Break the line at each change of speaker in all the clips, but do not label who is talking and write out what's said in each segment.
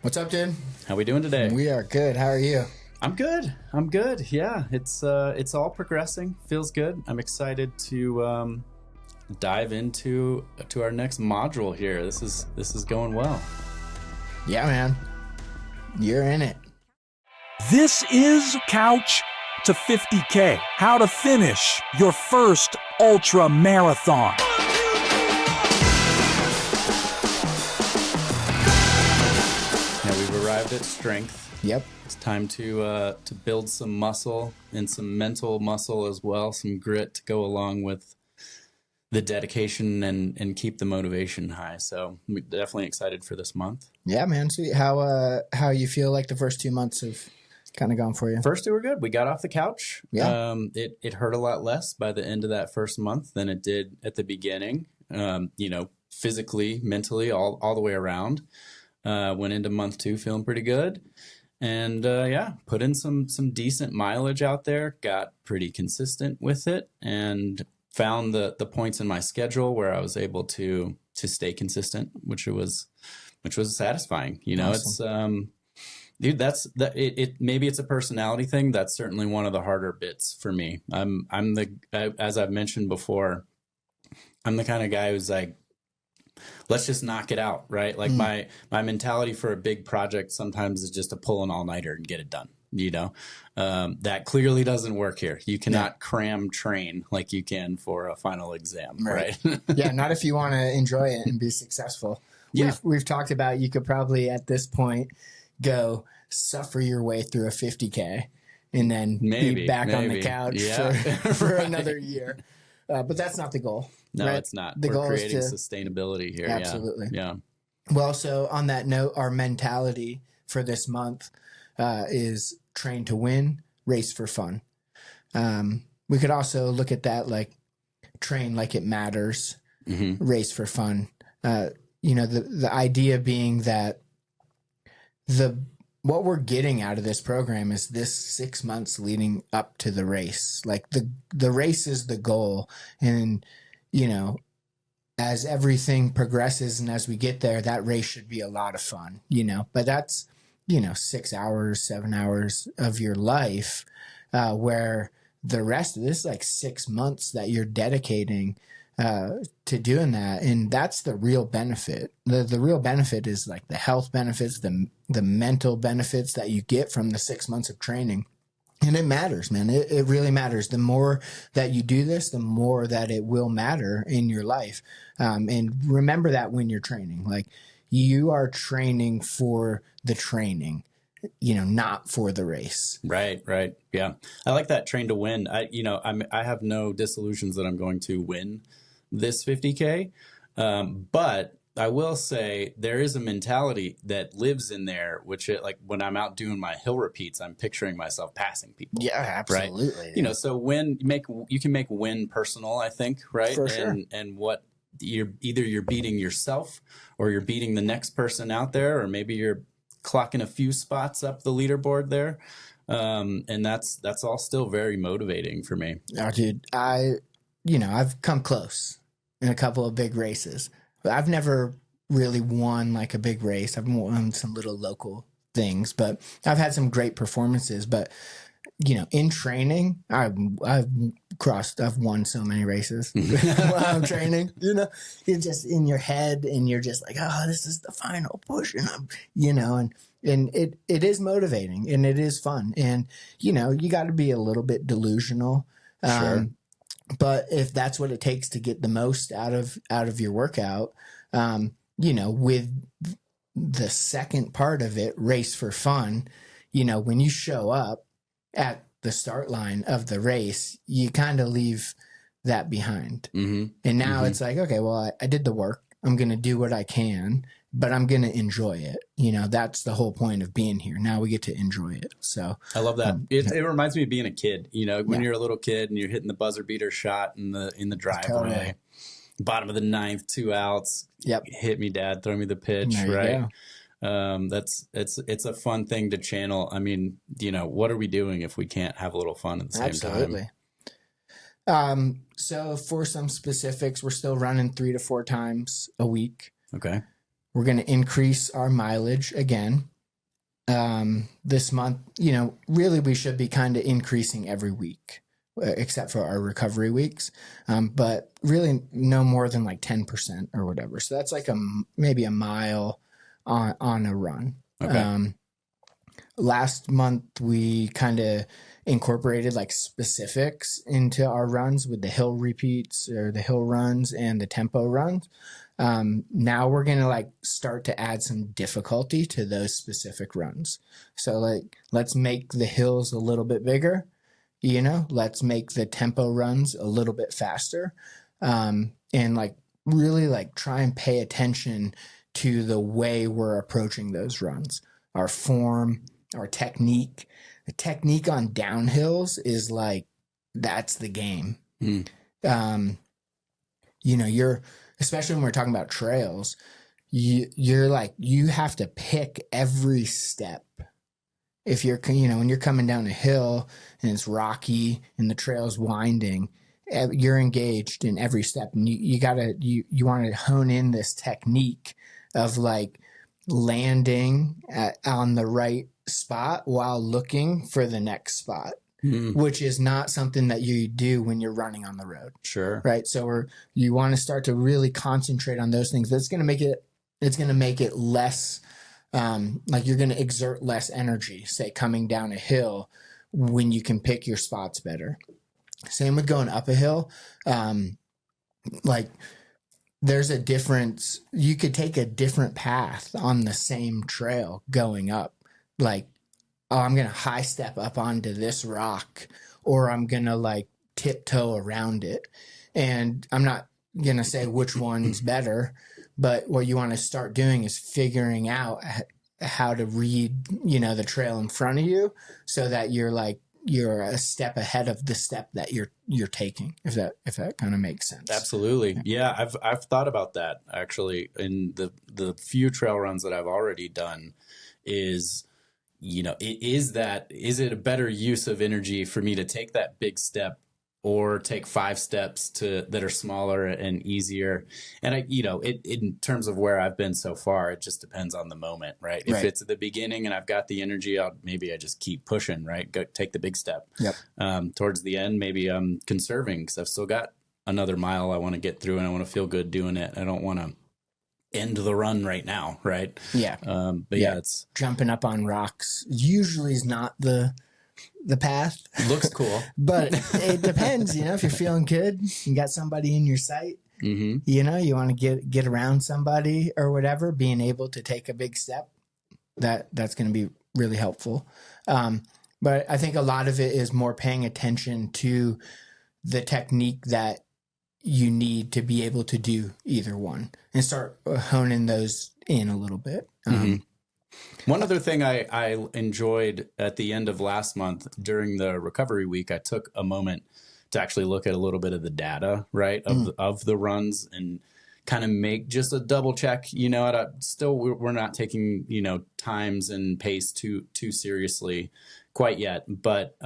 What's up, dude?
How we doing today?
We are good. How are you?
I'm good. Yeah, it's all progressing. Feels good. I'm excited to dive into our next module here. This is going well.
Yeah, man. You're in it.
This is Couch to 50K. How to finish your first ultra marathon.
Now we've arrived at strength.
Yep.
It's time to build some muscle and some mental muscle as well, some grit to go along with the dedication and keep the motivation high. So I'm definitely excited for this month.
Yeah, man. Sweet. How you feel like the first 2 months have kind of gone for you?
First two were good. We got off the couch.
Yeah.
It hurt a lot less by the end of that first month than it did at the beginning. Physically, mentally, all the way around. Went into month 2 feeling pretty good. And put in some decent mileage out there, got pretty consistent with it, and found the points in my schedule where I was able to stay consistent, which was satisfying. Awesome. It's dude, maybe it's a personality thing. That's certainly one of the harder bits for me. As I've mentioned before, I'm the kind of guy who's like, let's just knock it out, right? Like my mentality for a big project sometimes is just to pull an all-nighter and get it done. That clearly doesn't work here. You cannot cram train like you can for a final exam, right?
Yeah, not if you want to enjoy it and be successful.
Yeah.
We've talked about you could probably at this point go suffer your way through a 50K and then be back on the couch for another year. But that's not the goal.
No,
right?
It's not.
The
We're
goal
creating
is
sustainability here.
Absolutely.
Yeah.
Well, so on that note, our mentality for this month is train to win, race for fun. We could also look at that like train like it matters, race for fun. The idea being that what we're getting out of this program is this 6 months leading up to the race. Like the race is the goal. And, as everything progresses and as we get there, that race should be a lot of fun, but that's, 6 hours, 7 hours of your life, where the rest of this is like 6 months that you're dedicating to doing that. And that's the real benefit. The real benefit is like the health benefits, the mental benefits that you get from the 6 months of training. And it matters, man. It really matters. The more that you do this, the more that it will matter in your life. And remember that when you're training, like you are training for the training, not for the race.
Right. Yeah. I like that train to win. I have no disillusions that I'm going to win this 50K. But I will say there is a mentality that lives in there, which like when I'm out doing my hill repeats, I'm picturing myself passing people.
Yeah, absolutely.
Right? So you can make win personal, I think, right?
For sure.
And what you're beating yourself or you're beating the next person out there, or maybe you're clocking a few spots up the leaderboard there. And that's all still very motivating for me.
Oh, dude, I've come close in a couple of big races. I've never really won like a big race. I've won some little local things, but I've had some great performances. But, in training, I've won so many races while I'm training. You're just in your head and you're just like, oh, this is the final push. And and it is motivating and it is fun. And, you got to be a little bit delusional.
Sure.
But if that's what it takes to get the most out of your workout, with the second part of it, race for fun, when you show up at the start line of the race, you kind of leave that behind. And now it's like, okay, well, I did the work. I'm going to do what I can, but I'm going to enjoy it. That's the whole point of being here. Now we get to enjoy it. So
I love that. It reminds me of being a kid, when you're a little kid and you're hitting the buzzer beater shot in the driveway,
Totally.
Bottom of the ninth, 2 outs.
Yep.
Hit me, Dad. Throw me the pitch. Right. It's a fun thing to channel. I mean, what are we doing if we can't have a little fun at the same
Absolutely.
time?
So for some specifics, we're still running 3 to 4 times a week.
Okay.
We're going to increase our mileage again. this month, really we should be kind of increasing every week, except for our recovery weeks. But really no more than like 10% or whatever. So that's like maybe a mile on a run.
Okay.
Last month we kind of incorporated like specifics into our runs with the hill repeats or the hill runs and the tempo runs. Now we're going to like start to add some difficulty to those specific runs. So like, let's make the hills a little bit bigger, let's make the tempo runs a little bit faster. And like really like try and pay attention to the way we're approaching those runs, our form, our technique. The technique on downhills is like, that's the game. Especially when we're talking about trails, you're like, you have to pick every step. If you're, when you're coming down a hill and it's rocky and the trail's winding, you're engaged in every step, and you want to hone in this technique of like landing on the right spot while looking for the next spot. Which is not something that you do when you're running on the road.
Sure.
Right. So you want to start to really concentrate on those things. It's going to make it less, like you're going to exert less energy, say coming down a hill, when you can pick your spots better. Same with going up a hill. Like there's a difference. You could take a different path on the same trail going up. Like, oh, I'm going to high step up onto this rock, or I'm going to like tiptoe around it. And I'm not going to say which one's better, but what you want to start doing is figuring out how to read, the trail in front of you so that you're a step ahead of the step that you're taking, if that kind of makes sense.
Absolutely. Yeah. I've thought about that actually in the few trail runs that I've already done. Is it a better use of energy for me to take that big step or take 5 steps that are smaller and easier? And in terms of where I've been so far, it just depends on the moment, right? If it's at the beginning and I've got the energy, maybe I just keep pushing, right? Go take the big step.
Yep.
Towards the end, maybe I'm conserving because I've still got another mile I want to get through and I want to feel good doing it. I don't want to end the run right now, right?
Yeah.
But yeah, it's
jumping up on rocks usually is not the path.
Looks cool.
But it depends, if you're feeling good, you got somebody in your sight, you want to get around somebody or whatever, being able to take a big step, that's going to be really helpful. But I think a lot of it is more paying attention to the technique that you need to be able to do either one and start honing those in a little bit.
One other thing I enjoyed at the end of last month during the recovery week, I took a moment to actually look at a little bit of the data, right, of the runs and kind of make just a double check. We're not taking times and pace too seriously quite yet, but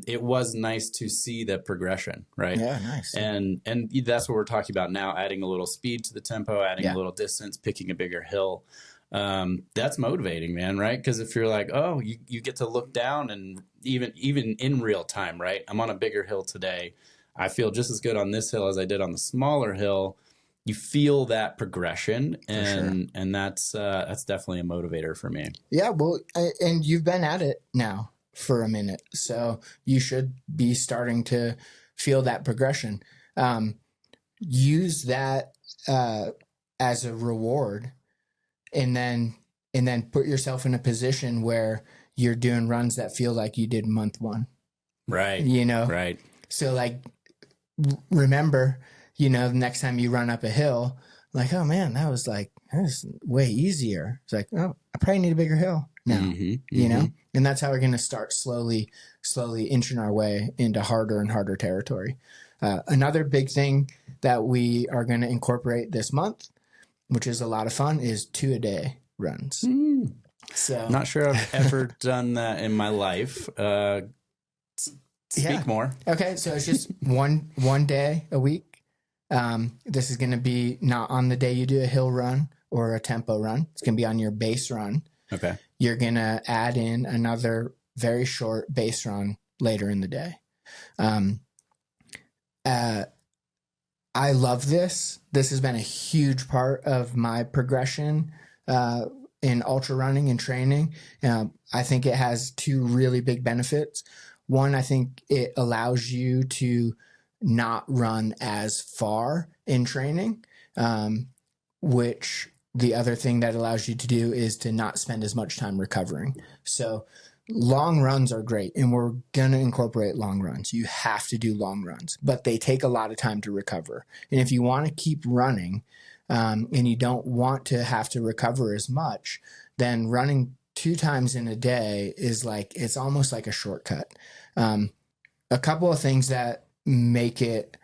it was nice to see the progression, right?
Yeah, nice.
And that's what we're talking about now, adding a little speed to the tempo, adding a little distance, picking a bigger hill. That's motivating, man, right? Because if you're like, oh, you get to look down and even in real time, right? I'm on a bigger hill today. I feel just as good on this hill as I did on the smaller hill. You feel that progression, and that's definitely a motivator for me.
Yeah, well, and you've been at it now for a minute, so you should be starting to feel that progression. Use that as a reward, and then put yourself in a position where you're doing runs that feel like you did month 1.
Right. Right.
So like, remember, the next time you run up a hill, like, oh man, that was way easier. It's like, oh, I probably need a bigger hill now, and that's how we're going to start slowly inching our way into harder and harder territory. Another big thing that we are going to incorporate this month, which is a lot of fun, is 2-a-day runs. So
not sure I've ever done that in my life. Speak more.
Okay. So it's just one day a week. This is going to be not on the day you do a hill run or a tempo run. It's going to be on your base run.
Okay.
You're going to add in another very short base run later in the day. I love this. This has been a huge part of my progression in ultra running and training. I think it has two really big benefits. One, I think it allows you to not run as far in training, which the other thing that allows you to do is to not spend as much time recovering. So long runs are great, and we're going to incorporate long runs. You have to do long runs, but they take a lot of time to recover. And if you want to keep running and you don't want to have to recover as much, then running 2 times in a day is like, it's almost like a shortcut. A couple of things that make it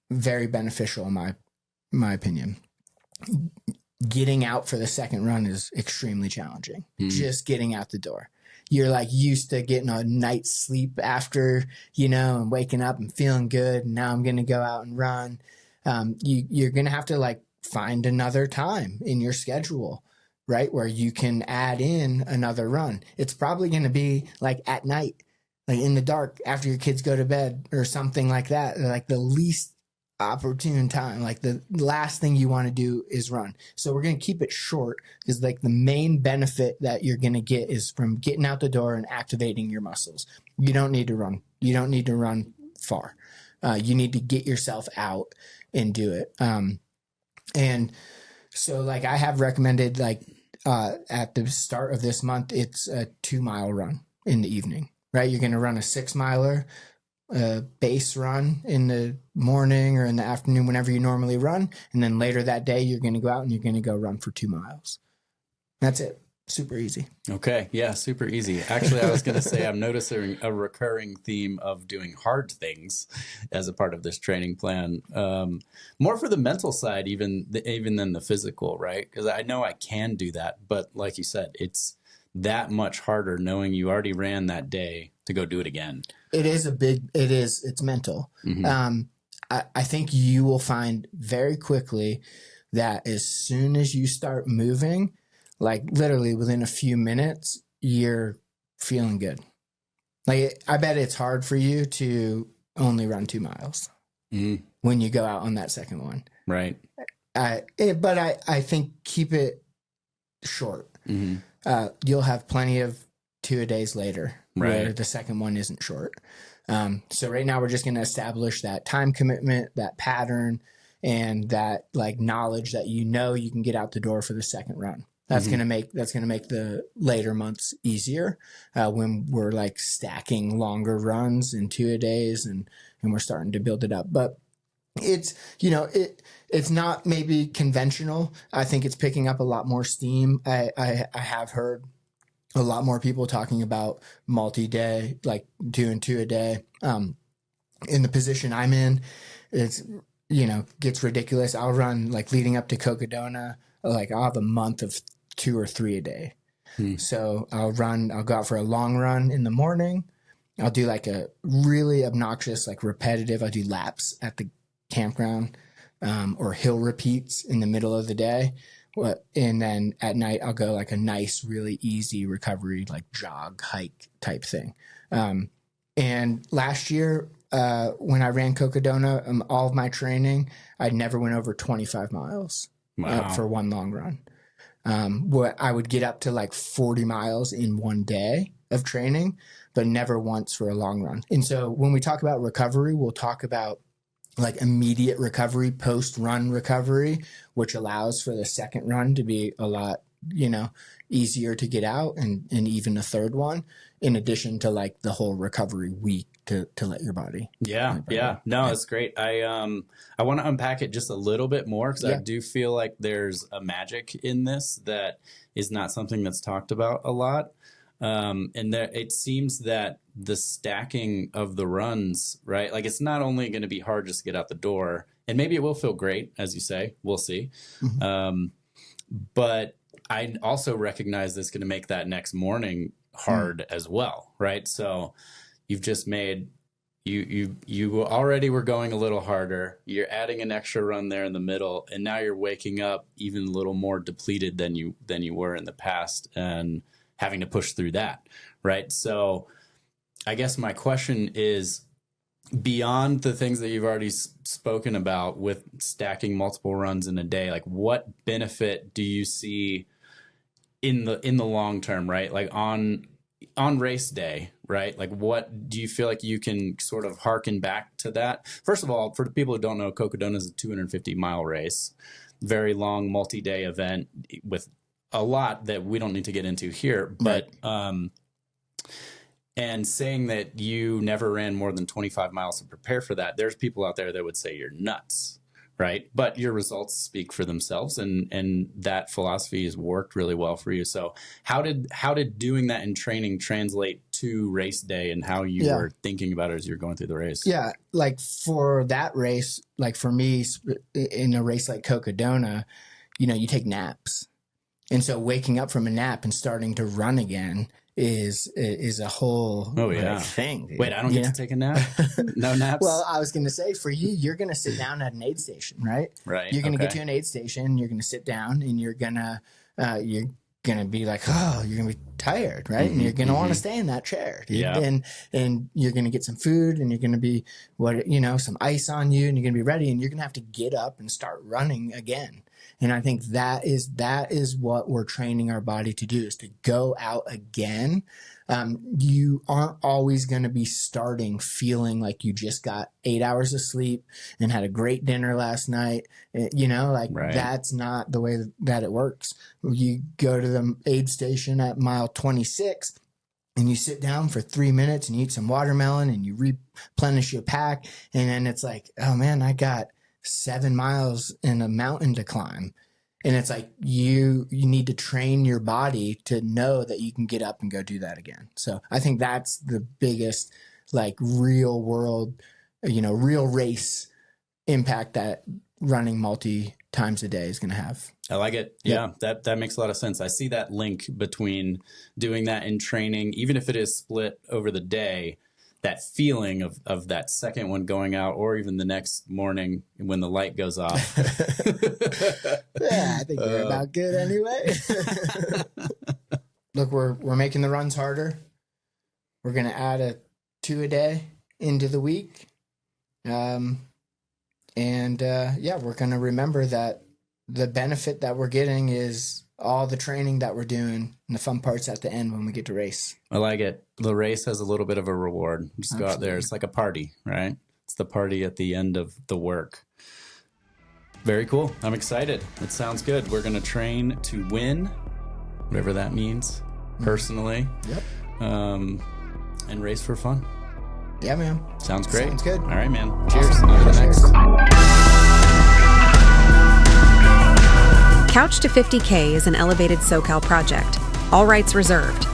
very beneficial in my opinion. Getting out for the second run is extremely challenging. Just getting out the door. You're like used to getting a night's sleep after, and waking up and feeling good. And now I'm going to go out and run. You're going to have to like find another time in your schedule, right? Where you can add in another run. It's probably going to be like at night, like in the dark after your kids go to bed or something like that. Like the least opportune time, like the last thing you want to do is run. So we're going to keep it short because like the main benefit that you're going to get is from getting out the door and activating your muscles. You don't need to run. You don't need to run far. You need to get yourself out and do it. And so like I have recommended like at the start of this month, it's a 2-mile run in the evening, right? You're going to run a 6-miler, base run in the morning or in the afternoon, whenever you normally run. And then later that day, you're going to go out and you're going to go run for 2 miles. That's it. Super easy.
Okay. Yeah. Super easy. Actually, I was going to say, I'm noticing a recurring theme of doing hard things as a part of this training plan. More for the mental side, even than the physical, right? Because I know I can do that, but like you said, it's that much harder knowing you already ran that day to go do it again.
It's mental. Mm-hmm. I think you will find very quickly that as soon as you start moving, like literally within a few minutes, you're feeling good. Like I bet it's hard for you to only run 2 miles when you go out on that second one.
Right.
But I think keep it short. Mm-hmm. You'll have plenty of 2-a-days later where the second one isn't short. So right now we're just going to establish that time commitment, that pattern, and that like knowledge that you can get out the door for the second run. That's going to make the later months easier when we're like stacking longer runs in 2-a-days and we're starting to build it up. But it's it's not maybe conventional. I think it's picking up a lot more steam. I have heard a lot more people talking about multi-day, like doing 2-a-day. In the position I'm in, it's, gets ridiculous. I'll run like leading up to Cocodona, like I'll have a month of 2 or 3 a day. So I'll go out for a long run in the morning. I'll do like a really obnoxious, like repetitive. I'll do laps at the campground, or hill repeats in the middle of the day. And then at night, I'll go like a nice, really easy recovery, like jog, hike type thing. And last year, when I ran Cocodona, all of my training, I never went over 25 miles for one long run. Where I would get up to like 40 miles in one day of training, but never once for a long run. And so when we talk about recovery, we'll talk about like immediate recovery, post-run recovery, which allows for the second run to be a lot, easier to get out and even a third one, in addition to like the whole recovery week to let your body.
Yeah. No, it's great. I want to unpack it just a little bit more because I do feel like there's a magic in this that is not something that's talked about a lot. And that it seems that the stacking of the runs, right? Like it's not only going to be hard just to get out the door, and maybe it will feel great, as you say, we'll see. Mm-hmm. But I also recognize this going to make that next morning hard as well, right? So you've just made you already were going a little harder. You're adding an extra run there in the middle, and now you're waking up even a little more depleted than you were in the past, and having to push through that, right? So I guess my question is, beyond the things that you've already spoken about with stacking multiple runs in a day, like what benefit do you see in the long term, right? Like on race day, right? Like what do you feel like you can sort of harken back to that? First of all, for the people who don't know, Cocodona is a 250-mile race, very long multi-day event with a lot that we don't need to get into here, but and saying that you never ran more than 25 miles to prepare for that, there's people out there that would say you're nuts, right? But your results speak for themselves, and that philosophy has worked really well for you. So how did doing that in training translate to race day, and how you were thinking about it as you're going through the race?
Yeah, like for that race, like for me in a race like Cocodona, you take naps. And so waking up from a nap and starting to run again is a whole thing. Dude.
Wait, I don't get to take a nap? No naps?
Well, I was going to say, for you, you're going to sit down at an aid station, right?
Right.
You're going to get to an aid station, you're going to sit down, and you're going to be like, oh, you're going to be tired, right?
Mm-hmm,
and you're going to want to stay in that chair. Dude.
Yeah.
And you're going to get some food, and you're going to be, some ice on you, and you're going to be ready, and you're going to have to get up and start running again. And I think that is what we're training our body to do, is to go out again. You aren't always going to be starting feeling like you just got 8 hours of sleep and had a great dinner last night. That's not the way that it works. You go to the aid station at mile 26 and you sit down for 3 minutes and you eat some watermelon and you replenish your pack. And then it's like, oh man, I got 7 miles in a mountain to climb. And it's like you need to train your body to know that you can get up and go do that again. So I think that's the biggest, like, real world, real race impact that running multi times a day is going to have.
I like it. Yeah, that makes a lot of sense. I see that link between doing that in training, even if it is split over the day, that feeling of that second one going out, or even the next morning when the light goes off.
Yeah, I think you're about good anyway. Look, we're making the runs harder. We're going to add a 2 a day into the week. We're going to remember that the benefit that we're getting is all the training that we're doing, and the fun part's at the end when we get to race.
I like it. The race has a little bit of a reward. Just go out there. It's like a party, right? It's the party at the end of the work. Very cool. I'm excited. It sounds good. We're going to train to win, whatever that means, personally.
Yep.
And race for fun.
Yeah, man.
Sounds great.
Sounds good.
All right, man. Cheers.
Awesome.
On to the next.
Couch to 50K is an Elevated SoCal project. All rights reserved.